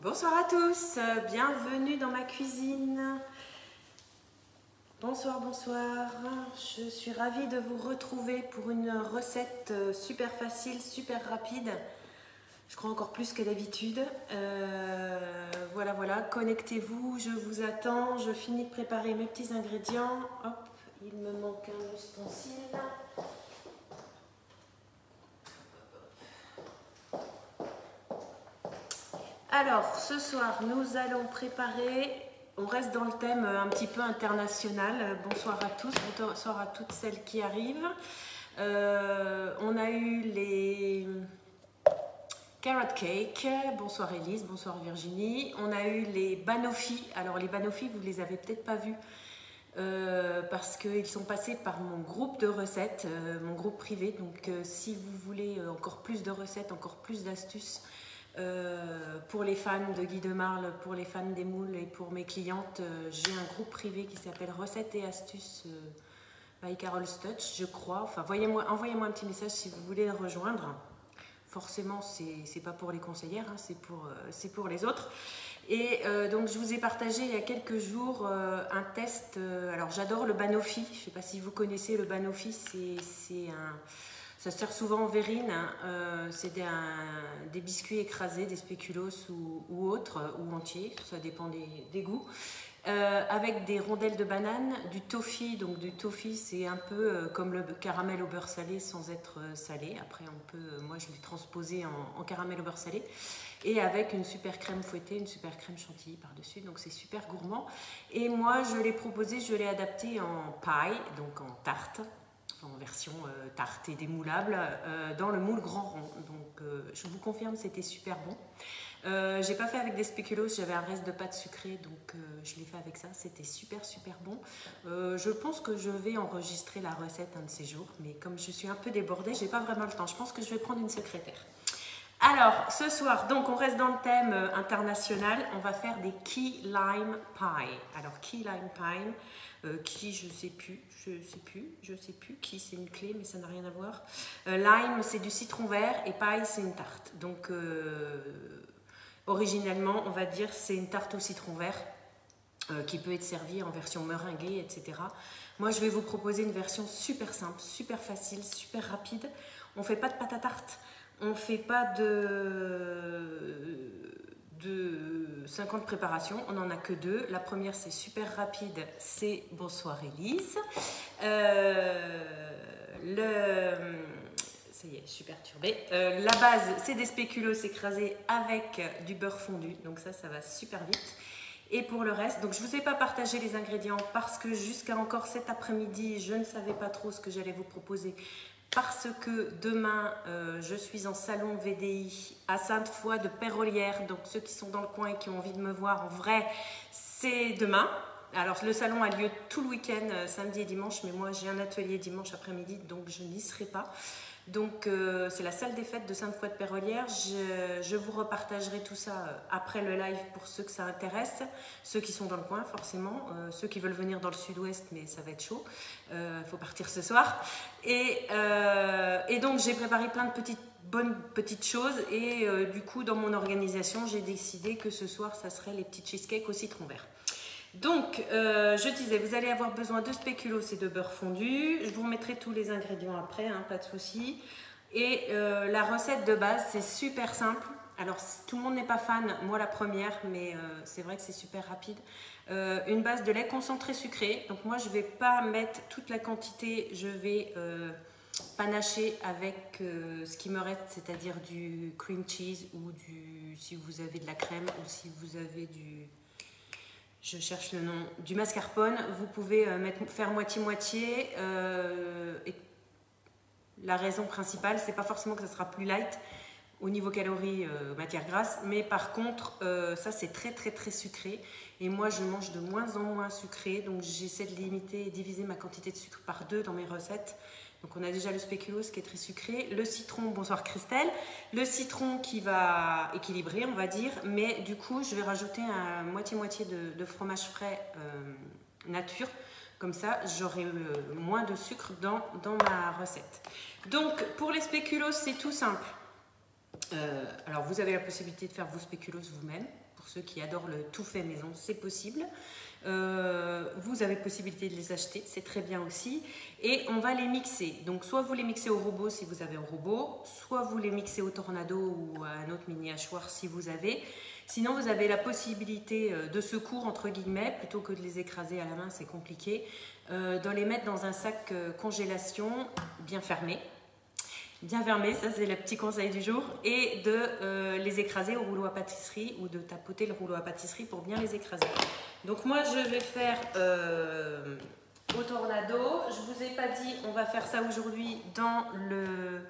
Bonsoir à tous, bienvenue dans ma cuisine. Bonsoir, bonsoir. Je suis ravie de vous retrouver pour une recette super facile, super rapide. Je crois encore plus que d'habitude. Voilà, connectez-vous, je vous attends. Je finis de préparer mes petits ingrédients. Hop, il me manque un ustensile. Alors, ce soir, nous allons préparer, on reste dans le thème un petit peu international. Bonsoir à tous, bonsoir à toutes celles qui arrivent. On a eu les carrot cake, bonsoir Elise, bonsoir Virginie. On a eu les banoffee. Alors les banoffee, vous ne les avez peut-être pas vus parce qu'ils sont passés par mon groupe de recettes, mon groupe privé. Donc si vous voulez encore plus de recettes, encore plus d'astuces, pour les fans de Guy de Marle, pour les fans des moules et pour mes clientes, j'ai un groupe privé qui s'appelle Recettes et Astuces by Carol's Touch, je crois. Enfin, envoyez-moi un petit message si vous voulez le rejoindre. Forcément, c'est pas pour les conseillères, hein, c'est pour les autres. Et donc, je vous ai partagé il y a quelques jours un test. Alors, j'adore le banoffee. Je ne sais pas si vous connaissez le banoffee. Ça sert souvent en verrine, c'est des biscuits écrasés, des spéculoos ou autres, ou entiers, ça dépend des goûts, avec des rondelles de banane, du toffee. Donc du toffee, c'est un peu comme le caramel au beurre salé sans être salé. Après, moi je l'ai transposé en caramel au beurre salé, et avec une super crème fouettée, une super crème chantilly par-dessus, donc c'est super gourmand. Et moi je l'ai proposé, je l'ai adapté en pie, donc en tarte, en version tarte et démoulable, dans le moule grand rond. Donc je vous confirme, c'était super bon. J'ai pas fait avec des spéculoos, j'avais un reste de pâte sucrée, donc je l'ai fait avec ça, c'était super bon. Je pense que je vais enregistrer la recette un de ces jours, mais comme je suis un peu débordée, j'ai pas vraiment le temps. Je pense que je vais prendre une secrétaire. Alors, ce soir, donc on reste dans le thème international, on va faire des key lime pie. Alors, key lime pie, je sais plus, qui c'est une clé, mais ça n'a rien à voir. Lime, c'est du citron vert, et pie, c'est une tarte. Donc, originellement, on va dire, c'est une tarte au citron vert qui peut être servie en version meringuée, etc. Moi, je vais vous proposer une version super simple, super facile, super rapide. On ne fait pas de pâte à tarte. On ne fait pas de 50 préparations, on n'en a que 2. La première, c'est super rapide, c'est bonsoir Elise. Ça y est, je suis perturbée. La base, c'est des spéculoos écrasés avec du beurre fondu, donc ça va super vite. Et pour le reste, donc je ne vous ai pas partagé les ingrédients parce que jusqu'à encore cet après-midi, je ne savais pas trop ce que j'allais vous proposer. Parce que demain, je suis en salon VDI à Sainte-Foy de Pérolières. Donc ceux qui sont dans le coin et qui ont envie de me voir en vrai, c'est demain. Alors le salon a lieu tout le week-end, samedi et dimanche, mais moi j'ai un atelier dimanche après-midi, donc je n'y serai pas. Donc c'est la salle des fêtes de Sainte-Foy de Pérolières. Je vous repartagerai tout ça après le live pour ceux que ça intéresse, ceux qui sont dans le coin forcément, ceux qui veulent venir dans le sud-ouest, mais ça va être chaud, faut partir ce soir. Et donc j'ai préparé plein de bonnes petites choses, et du coup dans mon organisation j'ai décidé que ce soir ça serait les petits cheesecakes au citron vert. Donc, je disais, vous allez avoir besoin de spéculoos et de beurre fondu. Je vous remettrai tous les ingrédients après, hein, pas de souci. Et la recette de base, c'est super simple. Alors, tout le monde n'est pas fan, moi la première, mais c'est vrai que c'est super rapide. Une base de lait concentré sucré. Donc, moi, je ne vais pas mettre toute la quantité, je vais panacher avec ce qui me reste, c'est-à-dire du cream cheese ou si vous avez de la crème, ou si vous avez je cherche le nom, du mascarpone. Vous pouvez faire moitié-moitié. Et la raison principale, c'est pas forcément que ça sera plus light au niveau calories, matière grasse, mais par contre, ça c'est très sucré. Et moi, je mange de moins en moins sucré, donc j'essaie de limiter et diviser ma quantité de sucre par 2 dans mes recettes. Donc on a déjà le spéculoos qui est très sucré, le citron, bonsoir Christelle, le citron qui va équilibrer on va dire, mais du coup je vais rajouter un moitié-moitié de fromage frais nature, comme ça j'aurai moins de sucre dans ma recette. Donc pour les spéculoos c'est tout simple, Alors vous avez la possibilité de faire vos spéculoos vous-même. Pour ceux qui adorent le tout fait maison, c'est possible. Vous avez possibilité de les acheter, c'est très bien aussi. Et on va les mixer. Donc soit vous les mixez au robot si vous avez un robot, soit vous les mixez au tornado ou à un autre mini hachoir si vous avez. Sinon vous avez la possibilité de secours entre guillemets, plutôt que de les écraser à la main, c'est compliqué, de les mettre dans un sac congélation bien fermé. Bien fermé, ça c'est le petit conseil du jour, et de les écraser au rouleau à pâtisserie ou de tapoter le rouleau à pâtisserie pour bien les écraser. Donc moi je vais faire au tornado. Je vous ai pas dit, on va faire ça aujourd'hui dans le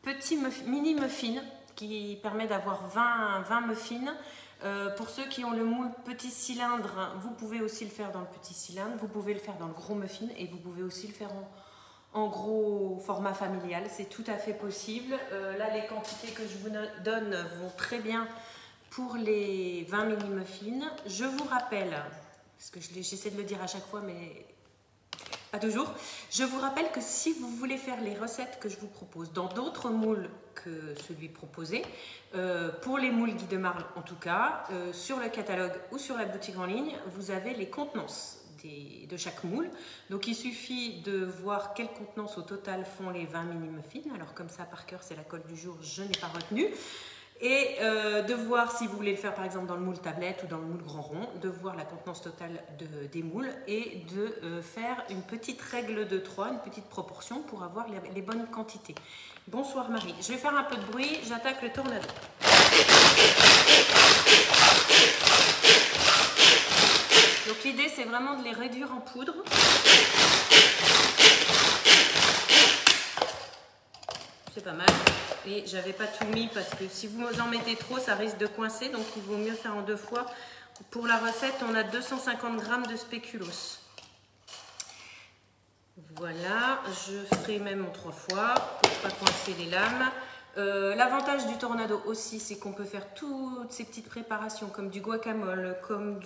petit mini muffin qui permet d'avoir 20 muffins. Pour ceux qui ont le moule petit cylindre, vous pouvez aussi le faire dans le petit cylindre, vous pouvez le faire dans le gros muffin et vous pouvez aussi le faire en gros format familial, c'est tout à fait possible. Là, les quantités que je vous donne vont très bien pour les 20 mini muffins. Je vous rappelle, parce que j'essaie de le dire à chaque fois, mais pas toujours. Je vous rappelle que si vous voulez faire les recettes que je vous propose dans d'autres moules que celui proposé, pour les moules Guy de Marle en tout cas, sur le catalogue ou sur la boutique en ligne, vous avez les contenances de chaque moule. Donc il suffit de voir quelle contenance au total font les 20 mini muffins. Alors comme ça par cœur c'est la colle du jour, je n'ai pas retenu. Et de voir si vous voulez le faire par exemple dans le moule tablette ou dans le moule grand rond, de voir la contenance totale des moules et de faire une petite règle de 3, une petite proportion pour avoir les bonnes quantités. Bonsoir Marie, je vais faire un peu de bruit, j'attaque le tornado. Donc l'idée c'est vraiment de les réduire en poudre. C'est pas mal. Et j'avais pas tout mis parce que si vous en mettez trop, ça risque de coincer. Donc il vaut mieux faire en 2 fois. Pour la recette, on a 250 g de spéculoos. Voilà, je ferai même en 3 fois pour pas coincer les lames. L'avantage du tornado aussi, c'est qu'on peut faire toutes ces petites préparations comme du guacamole, comme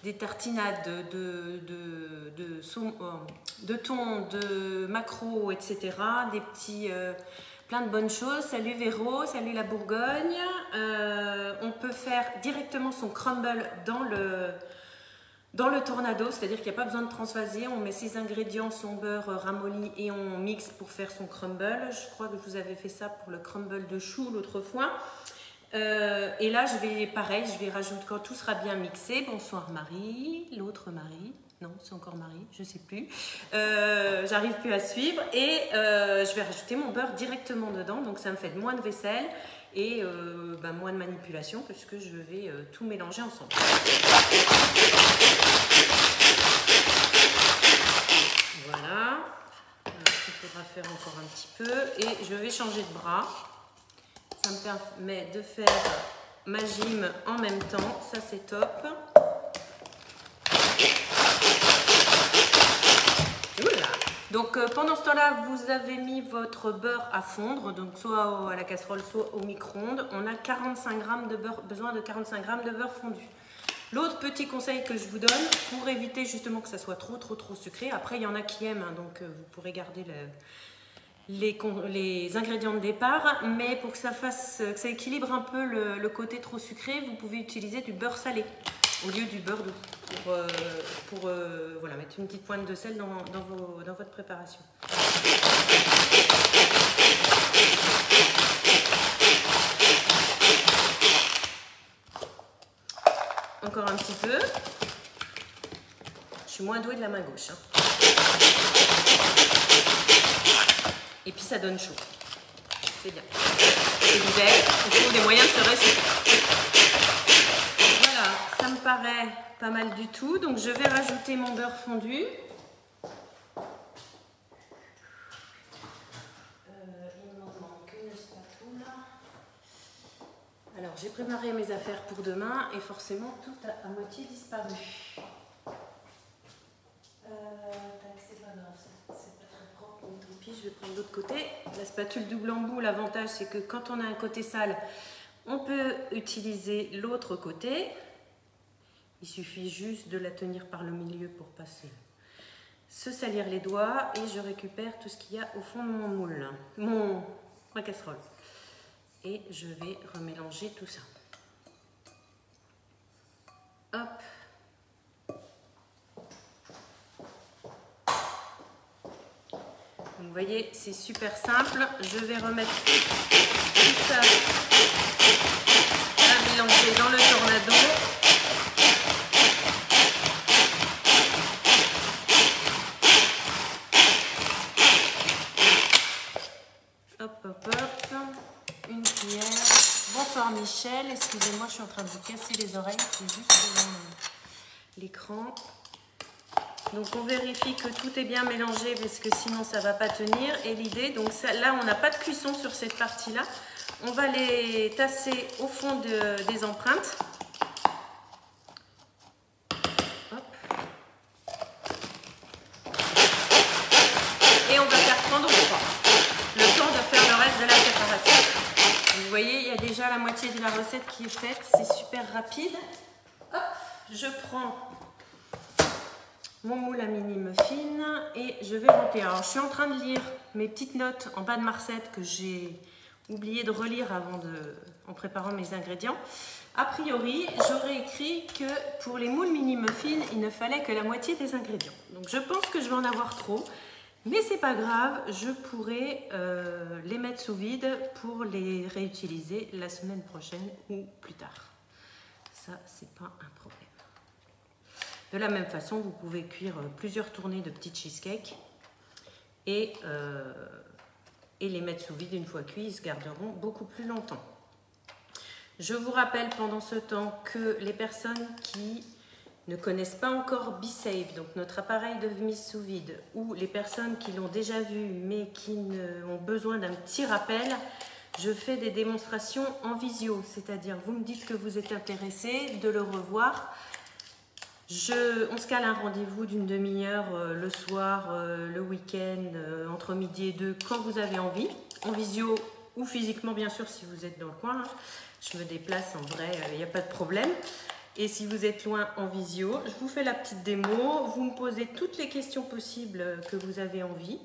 des tartinades de thon, de maquereau, etc. Des petits, plein de bonnes choses. Salut Véro, salut la Bourgogne. On peut faire directement son crumble dans le tornado, c'est-à-dire qu'il n'y a pas besoin de transvaser, on met ses ingrédients, son beurre ramolli et on mixe pour faire son crumble. Je crois que je vous avais fait ça pour le crumble de chou l'autre fois. Et là, pareil, je vais rajouter quand tout sera bien mixé. Bonsoir Marie, l'autre Marie. Non, c'est encore Marie, je ne sais plus. J'arrive plus à suivre. Et je vais rajouter mon beurre directement dedans, donc ça me fait moins de vaisselle et moins de manipulation puisque je vais tout mélanger ensemble. Voilà. Il faudra faire encore un petit peu et je vais changer de bras. Ça me permet de faire ma gym en même temps, ça c'est top. Voilà. Donc pendant ce temps-là, vous avez mis votre beurre à fondre, donc soit à la casserole, soit au micro-ondes. On a 45 g de beurre, besoin de 45 g de beurre fondu. L'autre petit conseil que je vous donne, pour éviter justement que ça soit trop sucré, après il y en a qui aiment, hein, donc vous pourrez garder les ingrédients de départ, mais pour que que ça équilibre un peu le côté trop sucré, vous pouvez utiliser du beurre salé au lieu du beurre pour voilà, mettre une petite pointe de sel dans votre préparation. Encore un petit peu. Je suis moins douée de la main gauche. Hein. Et puis ça donne chaud. C'est bien. C'est l'hiver, on trouve des moyens de se réchauffer. Voilà, ça me paraît pas mal du tout. Donc je vais rajouter mon beurre fondu. Il me manque une spatule. Alors j'ai préparé mes affaires pour demain et forcément tout a à moitié disparu. C'est pas grave, c'est pas très propre, donc tant pis, je vais prendre l'autre côté. La spatule double embout, l'avantage c'est que quand on a un côté sale, on peut utiliser l'autre côté. Il suffit juste de la tenir par le milieu pour passer. Se salir les doigts et je récupère tout ce qu'il y a au fond de mon moule, ma casserole. et je vais remélanger tout ça. Hop. Vous voyez, c'est super simple. Je vais remettre tout ça à mélanger dans le tornado. Hop, hop, hop. Une cuillère. Bonsoir Michel. Excusez-moi, je suis en train de vous casser les oreilles. C'est juste dans l'écran. Donc on vérifie que tout est bien mélangé parce que sinon ça ne va pas tenir. Et l'idée, donc ça, là on n'a pas de cuisson sur cette partie-là. On va les tasser au fond des empreintes. Hop. Et on va faire prendre au froid. Le temps de faire le reste de la préparation. Vous voyez, il y a déjà la moitié de la recette qui est faite. C'est super rapide. Hop, je prends mon moule à mini muffin et je vais remplir. Alors je suis en train de lire mes petites notes en bas de ma recette que j'ai oublié de relire en préparant mes ingrédients. A priori, j'aurais écrit que pour les moules mini muffins, il ne fallait que la moitié des ingrédients. Donc je pense que je vais en avoir trop, mais c'est pas grave, je pourrai les mettre sous vide pour les réutiliser la semaine prochaine ou plus tard. Ça, c'est pas un problème. De la même façon, vous pouvez cuire plusieurs tournées de petits cheesecakes et les mettre sous vide une fois cuits, ils se garderont beaucoup plus longtemps. Je vous rappelle pendant ce temps que les personnes qui ne connaissent pas encore BeSafe, donc notre appareil de mise sous vide, ou les personnes qui l'ont déjà vu mais qui ont besoin d'un petit rappel, je fais des démonstrations en visio, c'est-à-dire vous me dites que vous êtes intéressé de le revoir. On se cale un rendez-vous d'une demi-heure le soir, le week-end, entre midi et 2, quand vous avez envie, en visio ou physiquement bien sûr si vous êtes dans le coin. Hein. Je me déplace en vrai, il n'y a pas de problème. Et si vous êtes loin en visio, je vous fais la petite démo, vous me posez toutes les questions possibles que vous avez envie.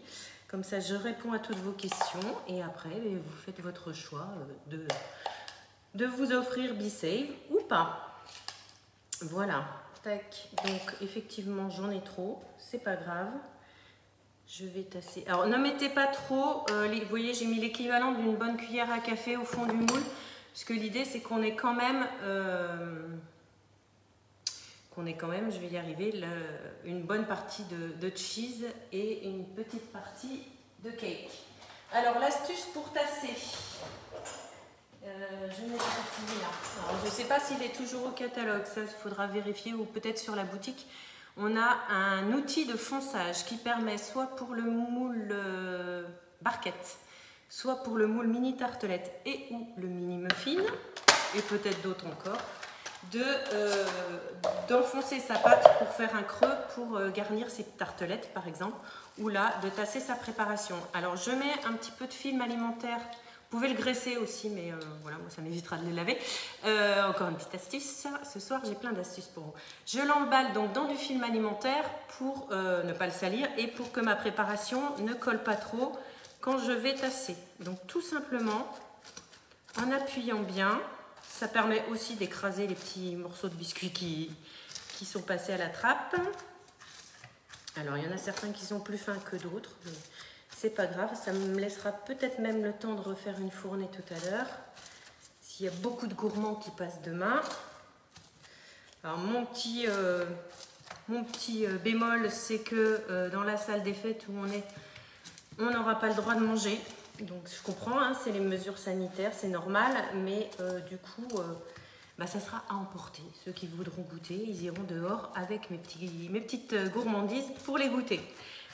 Comme ça, je réponds à toutes vos questions et après, vous faites votre choix de vous offrir BeSafe ou pas. Voilà. Tac, donc effectivement j'en ai trop, c'est pas grave. Je vais tasser. Alors ne mettez pas trop, vous voyez j'ai mis l'équivalent d'une bonne cuillère à café au fond du moule, puisque l'idée c'est qu'on ait quand même, je vais y arriver, une bonne partie de cheese et une petite partie de cake. Alors l'astuce pour tasser. Je mets celui-là. Alors, je ne sais pas s'il est toujours au catalogue, ça il faudra vérifier ou peut-être sur la boutique. On a un outil de fonçage qui permet soit pour le moule barquette, soit pour le moule mini tartelette et ou le mini muffin, et peut-être d'autres encore, d'enfoncer sa pâte pour faire un creux pour garnir ses tartelettes par exemple, ou là de tasser sa préparation. Alors je mets un petit peu de film alimentaire. Vous pouvez le graisser aussi, mais voilà, moi ça m'évitera de le laver. Encore une petite astuce, ce soir j'ai plein d'astuces pour vous. Je l'emballe donc dans du film alimentaire pour ne pas le salir et pour que ma préparation ne colle pas trop quand je vais tasser. Donc tout simplement, en appuyant bien, ça permet aussi d'écraser les petits morceaux de biscuits qui sont passés à la trappe. Alors il y en a certains qui sont plus fins que d'autres. C'est pas grave, ça me laissera peut-être même le temps de refaire une fournée tout à l'heure. S'il y a beaucoup de gourmands qui passent demain. Alors mon petit bémol, c'est que dans la salle des fêtes où on est, on n'aura pas le droit de manger. Donc je comprends, hein, c'est les mesures sanitaires, c'est normal. Mais du coup, ça sera à emporter. Ceux qui voudront goûter, ils iront dehors avec mes petites gourmandises pour les goûter.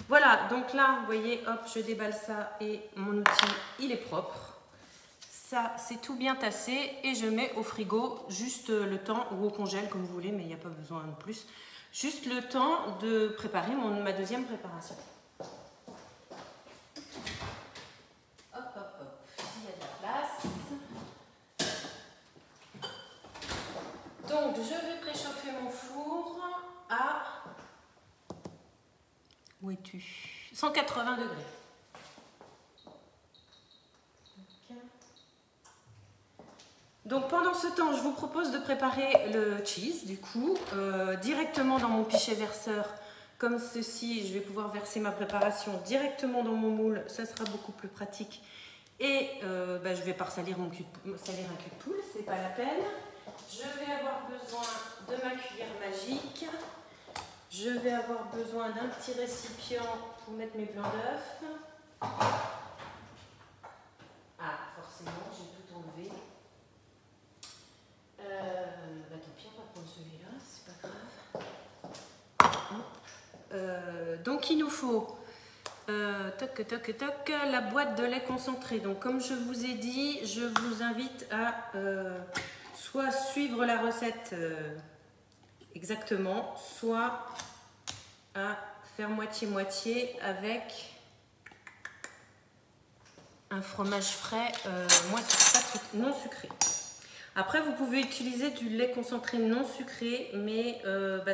Voilà, donc là, vous voyez, hop, je déballe ça et mon outil, il est propre. Ça, c'est tout bien tassé et je mets au frigo juste le temps, ou au congèle comme vous voulez, mais il n'y a pas besoin de plus. Juste le temps de préparer ma deuxième préparation. Hop, hop, hop, s'il y a de la place. Donc, je vais préchauffer mon four à... Où es-tu? 180 degrés. pendant ce temps, je vous propose de préparer le cheese, du coup, directement dans mon pichet verseur, comme ceci. Je vais pouvoir verser ma préparation directement dans mon moule, ça sera beaucoup plus pratique. Et je vais pas salir un cul de poule, c'est pas la peine. Je vais avoir besoin de ma cuillère magique. Je vais avoir besoin d'un petit récipient pour mettre mes blancs d'œufs. Ah, forcément, j'ai tout enlevé. Tant pis, on va prendre celui-là, c'est pas grave. Donc, il nous faut la boîte de lait concentré. Donc, comme je vous ai dit, je vous invite à soit suivre la recette exactement, soit à faire moitié-moitié avec un fromage frais non sucré. Après, vous pouvez utiliser du lait concentré non sucré, mais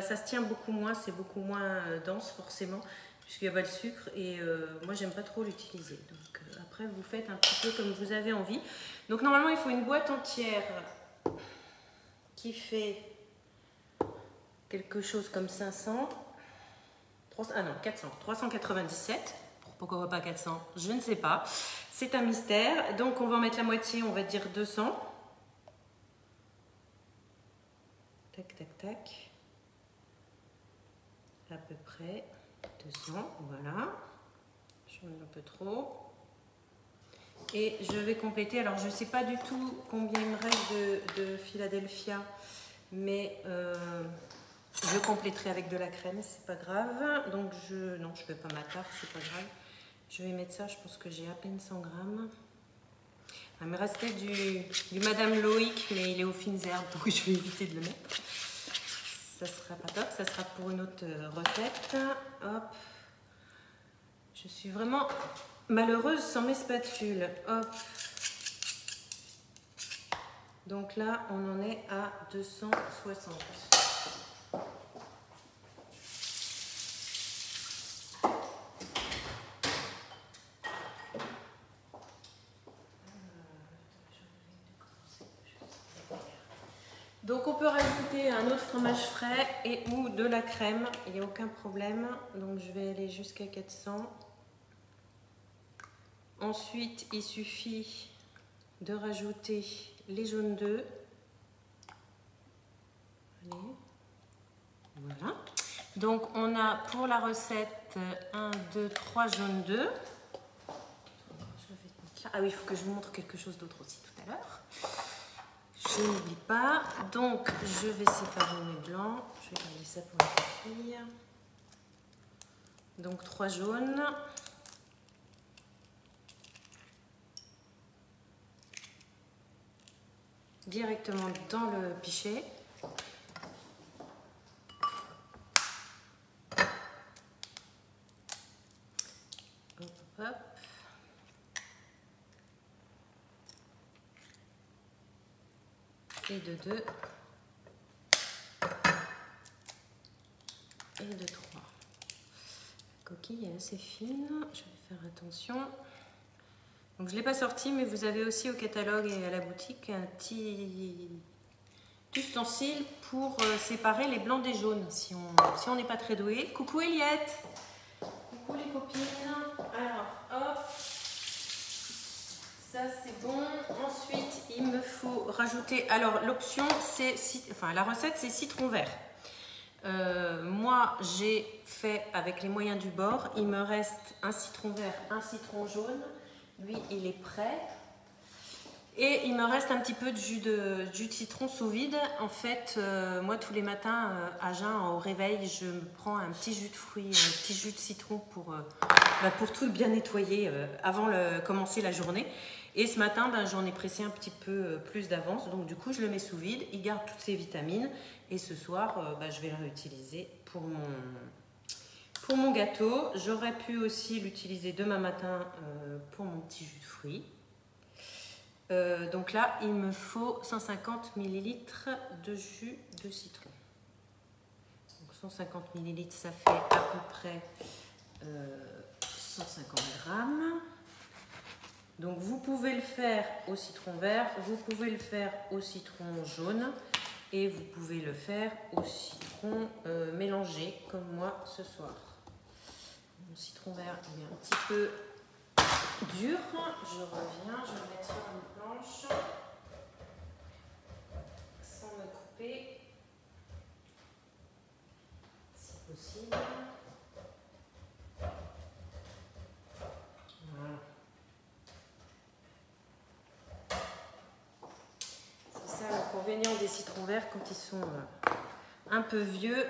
ça se tient beaucoup moins, c'est beaucoup moins dense forcément, puisqu'il n'y a pas de sucre, et moi j'aime pas trop l'utiliser. Donc après, vous faites un petit peu comme vous avez envie. Donc normalement, il faut une boîte entière qui fait quelque chose comme 500, 400, 397. Pourquoi pas 400? Je ne sais pas. C'est un mystère. Donc on va en mettre la moitié, on va dire 200. Tac, tac, tac. À peu près 200, voilà. J'en mets un peu trop. Et je vais compléter. Alors je ne sais pas du tout combien il me reste de Philadelphia, mais je compléterai avec de la crème, c'est pas grave. Donc non, je ne fais pas ma tarte, c'est pas grave. Je vais mettre ça, je pense que j'ai à peine 100 grammes. Il me restait du Madame Loïc, mais il est aux fines herbes, donc je vais éviter de le mettre. Ça sera pas top, ça sera pour une autre recette. Hop. Je suis vraiment malheureuse sans mes spatules. Hop. Donc là, on en est à 260. Donc on peut rajouter un autre fromage frais et ou de la crème, il n'y a aucun problème. Donc je vais aller jusqu'à 400. Ensuite, il suffit de rajouter les jaunes d'œufs. Voilà. Donc on a pour la recette 1, 2, 3 jaunes d'œufs. Ah oui, il faut que je vous montre quelque chose d'autre aussi tout à l'heure. Je n'oublie pas. Donc je vais séparer mes blancs. Je vais garder ça pour la fille. Donc 3 jaunes. Directement dans le pichet. Hop, hop. Et de 2. Et de 3. La coquille est assez fine. Je vais faire attention. Donc je ne l'ai pas sorti, mais vous avez aussi au catalogue et à la boutique un petit ustensile pour séparer les blancs des jaunes, si on n'est pas très doué. Coucou Eliette. Coucou les copines. Alors, hop. Ça c'est bon. Ensuite, il me faut rajouter... Alors l'option, c'est... Enfin, la recette, c'est citron vert. Moi, j'ai fait avec les moyens du bord. Il me reste un citron vert, un citron jaune. Lui, il est prêt. Et il me reste un petit peu de jus de citron sous vide. En fait, moi, tous les matins, à jeun, au réveil, je me prends un petit jus de fruits, un petit jus de citron pour tout bien nettoyer avant de commencer la journée. Et ce matin, j'en ai pressé un petit peu plus d'avance. Donc, du coup, je le mets sous vide. Il garde toutes ses vitamines. Et ce soir, je vais le réutiliser pour mon gâteau. J'aurais pu aussi l'utiliser demain matin pour mon petit jus de fruits. Donc là, il me faut 150 ml de jus de citron. Donc 150 ml, ça fait à peu près 150 grammes. Donc vous pouvez le faire au citron vert, vous pouvez le faire au citron jaune et vous pouvez le faire au citron mélangé comme moi ce soir. Mon citron vert il est un petit peu dur. Je reviens, je vais le mettre sur une planche sans me couper si possible. Voilà. C'est ça l'inconvénient des citrons verts quand ils sont un peu vieux,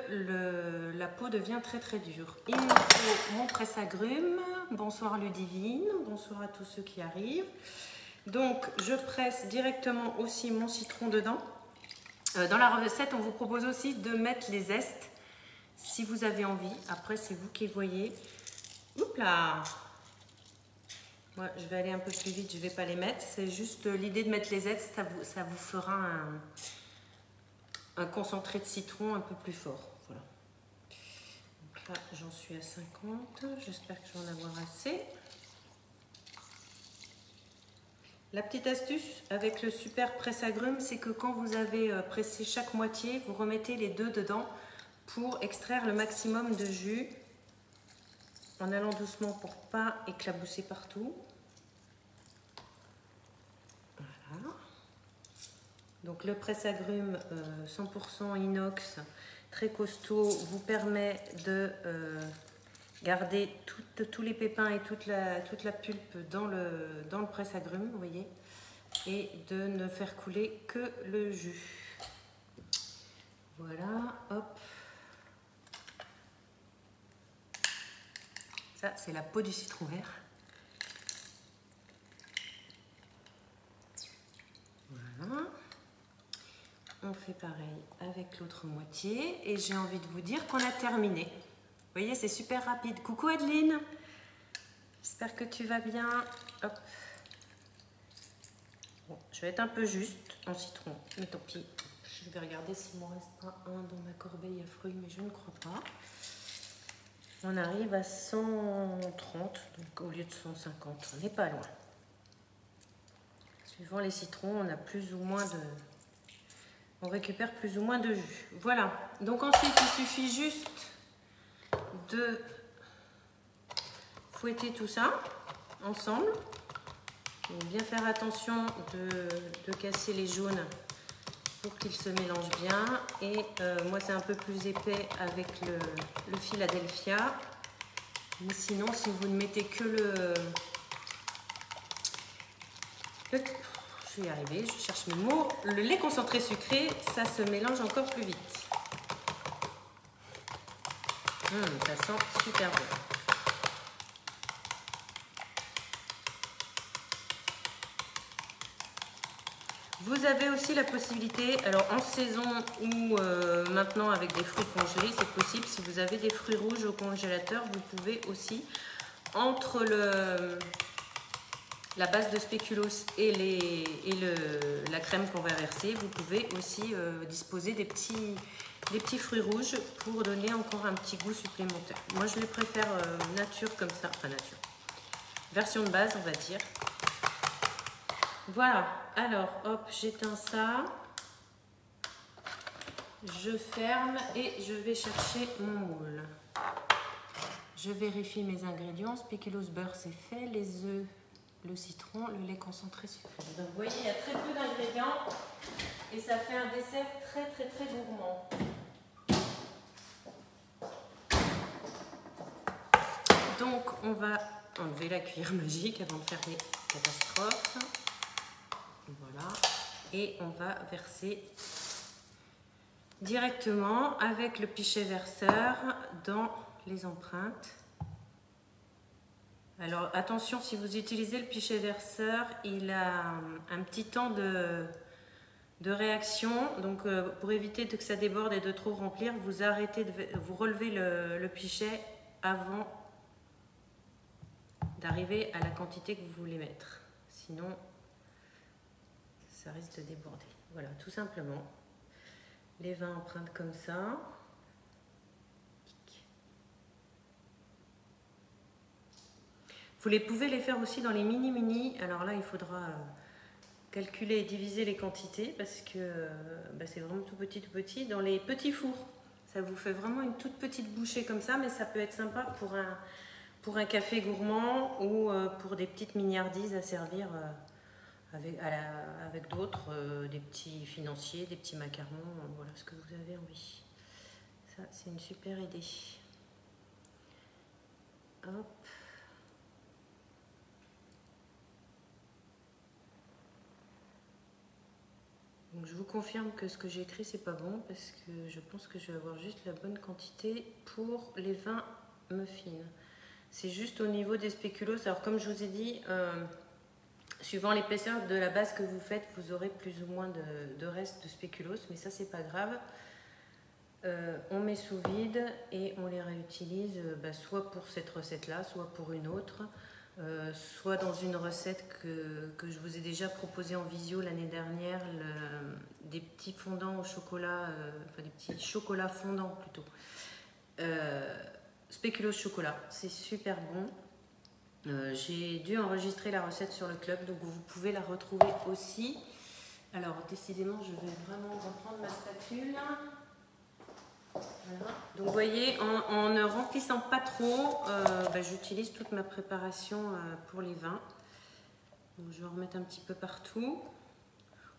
la peau devient très très dure. Il me faut mon presse-agrumes. Bonsoir Ludivine, bonsoir à tous ceux qui arrivent. Donc je presse directement aussi mon citron dedans. Dans la recette, on vous propose aussi de mettre les zestes si vous avez envie. Après, c'est vous qui voyez. Oups là! Moi, je vais aller un peu plus vite, je ne vais pas les mettre. C'est juste l'idée de mettre les zestes, ça vous fera un concentré de citron un peu plus fort. Voilà. Donc là, j'en suis à 50. J'espère que je vais en avoir assez. La petite astuce avec le super presse-agrumes, c'est que quand vous avez pressé chaque moitié, vous remettez les deux dedans pour extraire le maximum de jus en allant doucement pour pas éclabousser partout. Voilà. Donc le presse-agrumes 100% inox, très costaud, vous permet de garder tous les pépins et toute la pulpe dans le presse-agrumes, vous voyez, et de ne faire couler que le jus. Voilà, hop. Ça, c'est la peau du citron vert. Voilà. On fait pareil avec l'autre moitié et j'ai envie de vous dire qu'on a terminé. Vous voyez, c'est super rapide. Coucou Adeline, j'espère que tu vas bien. Hop. Bon, je vais être un peu juste en citron, mais tant pis. Je vais regarder s'il m'en reste pas un dans ma corbeille à fruits, mais je ne crois pas. On arrive à 130, donc au lieu de 150, on n'est pas loin. Suivant les citrons, on a plus ou moins de... On récupère plus ou moins de jus. Voilà. Donc ensuite, il suffit juste de fouetter tout ça ensemble. Donc bien faire attention de casser les jaunes pour qu'ils se mélangent bien. Et moi, c'est un peu plus épais avec le Philadelphia. Mais sinon, si vous ne mettez que je vais y arriver, je cherche mes mots. Le lait concentré sucré, ça se mélange encore plus vite. Ça sent super bon. Vous avez aussi la possibilité, alors en saison ou maintenant avec des fruits congelés, c'est possible. Si vous avez des fruits rouges au congélateur, vous pouvez aussi, entre la base de spéculoos et la crème qu'on va verser, vous pouvez aussi disposer des petits fruits rouges pour donner encore un petit goût supplémentaire. Moi, je les préfère nature comme ça, enfin nature. Version de base, on va dire. Voilà, alors hop, j'éteins ça. Je ferme et je vais chercher mon moule. Je vérifie mes ingrédients. Spéculoos beurre, c'est fait. Les œufs, le citron, le lait concentré sucré. Donc vous voyez, il y a très peu d'ingrédients et ça fait un dessert très très très gourmand. Donc on va enlever la cuillère magique avant de faire des catastrophes. Voilà. Et on va verser directement avec le pichet verseur dans les empreintes. Alors attention, si vous utilisez le pichet verseur, il a un petit temps de réaction. Donc pour éviter que ça déborde et de trop remplir, vous relevez le pichet avant d'arriver à la quantité que vous voulez mettre. Sinon, ça risque de déborder. Voilà, tout simplement. Les 20 empreintes comme ça. Vous pouvez les faire aussi dans les mini. Alors là, il faudra calculer et diviser les quantités parce que c'est vraiment tout petit. Dans les petits fours, ça vous fait vraiment une toute petite bouchée comme ça, mais ça peut être sympa pour un café gourmand ou pour des petites mignardises à servir avec d'autres, des petits financiers, des petits macarons, voilà ce que vous avez envie. Ça, c'est une super idée. Hop. Donc je vous confirme que ce que j'ai écrit c'est pas bon parce que je pense que je vais avoir juste la bonne quantité pour les 20 muffins. C'est juste au niveau des spéculoos. Alors comme je vous ai dit, suivant l'épaisseur de la base que vous faites, vous aurez plus ou moins de restes de spéculoos, mais ça c'est pas grave. On met sous vide et on les réutilise soit pour cette recette là, soit pour une autre. Soit dans une recette que je vous ai déjà proposée en visio l'année dernière, des petits fondants au chocolat, enfin des petits chocolats fondants plutôt. Spéculoos chocolat, c'est super bon. J'ai dû enregistrer la recette sur le club, donc vous pouvez la retrouver aussi. Alors décidément, je vais vraiment reprendre ma spatule. Voilà. Donc vous voyez, en ne remplissant pas trop, j'utilise toute ma préparation pour les vins. Donc je vais en remettre un petit peu partout.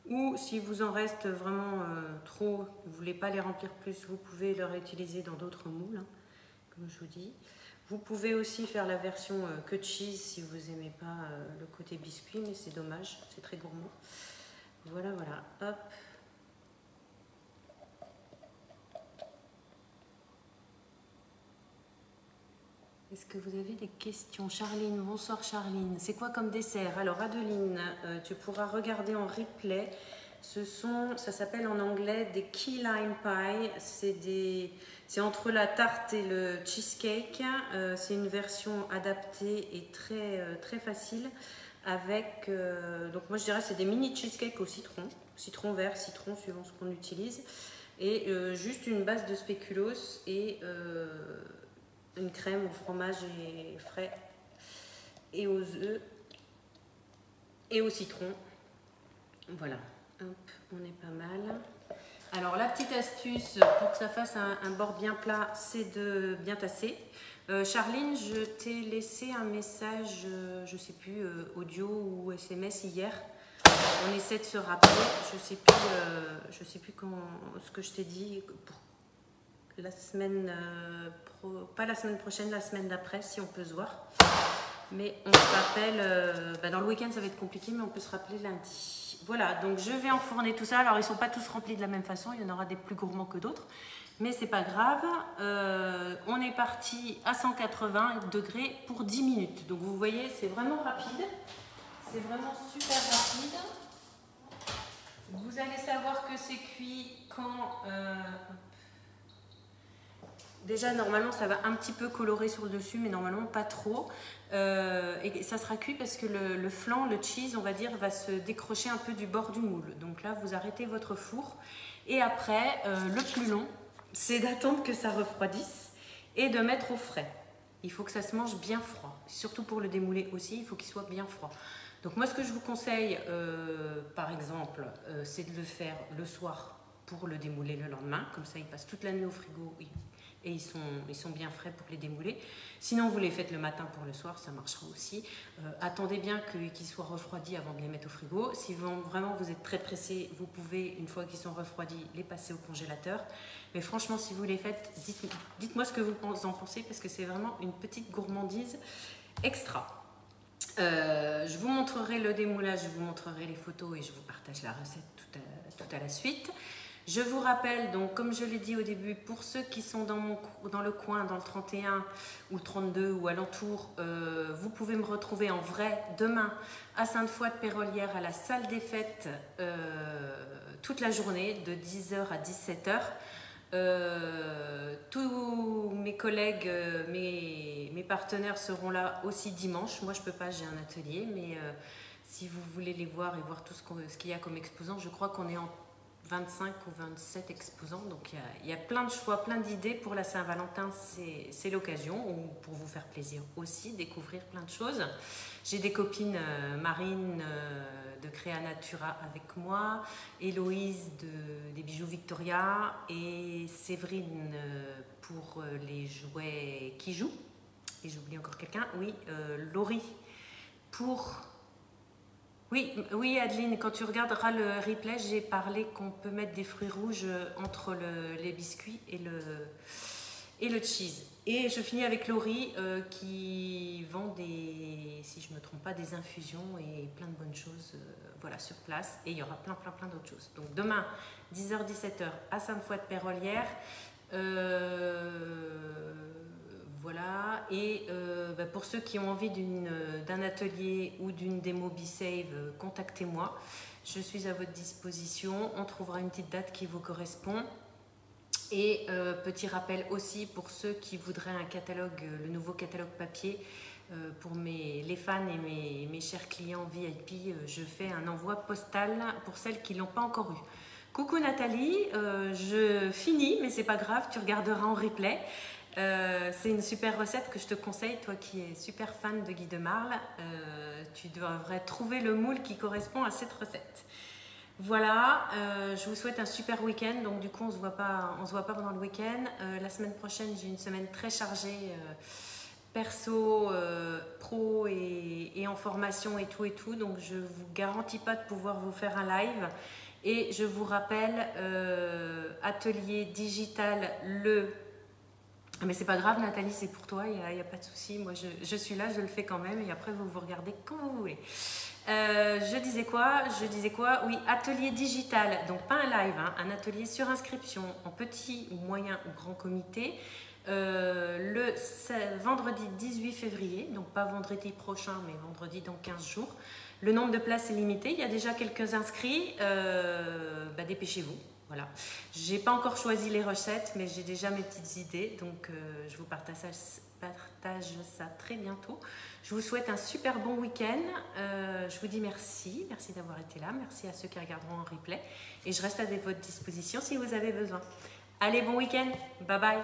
Ou si vous en reste vraiment trop, vous ne voulez pas les remplir plus, vous pouvez le réutiliser dans d'autres moules, hein, comme je vous dis. Vous pouvez aussi faire la version que cheese si vous n'aimez pas le côté biscuit, mais c'est dommage, c'est très gourmand. Voilà, voilà, hop. Est-ce que vous avez des questions? Charline, bonsoir Charline. C'est quoi comme dessert? Alors Adeline, tu pourras regarder en replay. Ça s'appelle en anglais des key lime pie. C'est entre la tarte et le cheesecake. C'est une version adaptée et très facile. Avec, donc moi je dirais c'est des mini cheesecake au citron. Citron vert, citron suivant ce qu'on utilise. Et juste une base de spéculoos et une crème au fromage et frais et aux œufs et au citron. Voilà, hop, on est pas mal. Alors la petite astuce pour que ça fasse un bord bien plat, c'est de bien tasser. Charline, je t'ai laissé un message, je sais plus, audio ou SMS hier. On essaie de se rappeler, je sais plus ce que je t'ai dit pour la semaine, pas la semaine prochaine, la semaine d'après, si on peut se voir. Mais on se rappelle, dans le week-end ça va être compliqué, mais on peut se rappeler lundi. Voilà, donc je vais enfourner tout ça. Alors ils ne sont pas tous remplis de la même façon, il y en aura des plus gourmands que d'autres. Mais c'est pas grave, on est parti à 180 degrés pour 10 minutes. Donc vous voyez, c'est vraiment rapide. C'est vraiment super rapide. Vous allez savoir que c'est cuit quand... déjà, normalement, ça va un petit peu colorer sur le dessus, mais normalement pas trop. Et ça sera cuit parce que le flanc, le cheese, on va dire, va se décrocher un peu du bord du moule. Donc là, vous arrêtez votre four. Et après, le plus long, c'est d'attendre que ça refroidisse et de mettre au frais. Il faut que ça se mange bien froid. Surtout pour le démouler aussi, il faut qu'il soit bien froid. Donc moi, ce que je vous conseille, par exemple, c'est de le faire le soir pour le démouler le lendemain. Comme ça, il passe toute la nuit au frigo et ils sont bien frais pour les démouler. Sinon, vous les faites le matin pour le soir, ça marchera aussi. Attendez bien qu'ils soient refroidis avant de les mettre au frigo. Si vraiment vous êtes très pressé, vous pouvez, une fois qu'ils sont refroidis, les passer au congélateur. Mais franchement, si vous les faites, dites-moi ce que vous en pensez, parce que c'est vraiment une petite gourmandise extra. Je vous montrerai le démoulage, je vous montrerai les photos et je vous partage la recette tout à la suite. Je vous rappelle, donc, comme je l'ai dit au début, pour ceux qui sont dans le coin, dans le 31 ou le 32 ou alentour, vous pouvez me retrouver en vrai demain à Sainte-Foy-de-Pérolière à la salle des fêtes toute la journée de 10h à 17h. Tous mes collègues, mes partenaires seront là aussi dimanche. Moi je peux pas, j'ai un atelier, mais si vous voulez les voir et voir tout ce qu'il y a comme exposants, je crois qu'on est en 25 ou 27 exposants. Donc il y a plein de choix, plein d'idées. Pour la Saint-Valentin, c'est l'occasion, ou pour vous faire plaisir aussi, découvrir plein de choses. J'ai des copines, Marine de Créa Natura avec moi, Héloïse des bijoux Victoria et Séverine pour les jouets qui jouent. Et j'oublie encore quelqu'un, oui, Laurie pour... Oui, Adeline, quand tu regarderas le replay, j'ai parlé qu'on peut mettre des fruits rouges entre les biscuits et le cheese. Et je finis avec Laurie qui vend des, si je ne me trompe pas, des infusions et plein de bonnes choses voilà, sur place. Et il y aura plein d'autres choses. Donc demain, 10h-17h à Sainte-Foy-de-Pérolière. Voilà, et pour ceux qui ont envie d'un atelier ou d'une démo B-Save, contactez-moi. Je suis à votre disposition. On trouvera une petite date qui vous correspond. Et petit rappel aussi pour ceux qui voudraient un catalogue, le nouveau catalogue papier, pour les fans et mes chers clients VIP, je fais un envoi postal pour celles qui ne l'ont pas encore eu. Coucou Nathalie, je finis, mais c'est pas grave, tu regarderas en replay. C'est une super recette que je te conseille, toi qui es super fan de Guy de Marle. Tu devrais trouver le moule qui correspond à cette recette. Voilà, je vous souhaite un super week-end. Donc du coup, on se voit pas pendant le week-end. La semaine prochaine, j'ai une semaine très chargée, perso, pro et en formation et tout. Donc je vous garantis pas de pouvoir vous faire un live. Et je vous rappelle, atelier digital mais c'est pas grave Nathalie, c'est pour toi, il n'y a pas de souci. Moi je suis là, je le fais quand même et après vous regardez quand vous voulez. Je disais quoi? Oui, atelier digital, donc pas un live, hein, un atelier sur inscription en petit ou moyen ou grand comité. Le vendredi 18 février, donc pas vendredi prochain mais vendredi dans 15 jours. Le nombre de places est limité, il y a déjà quelques inscrits, dépêchez-vous. Voilà. J'ai pas encore choisi les recettes, mais j'ai déjà mes petites idées, donc je vous partage ça très bientôt. Je vous souhaite un super bon week-end. Je vous dis merci d'avoir été là, merci à ceux qui regarderont en replay, et je reste à votre disposition si vous avez besoin. Allez, bon week-end, bye bye.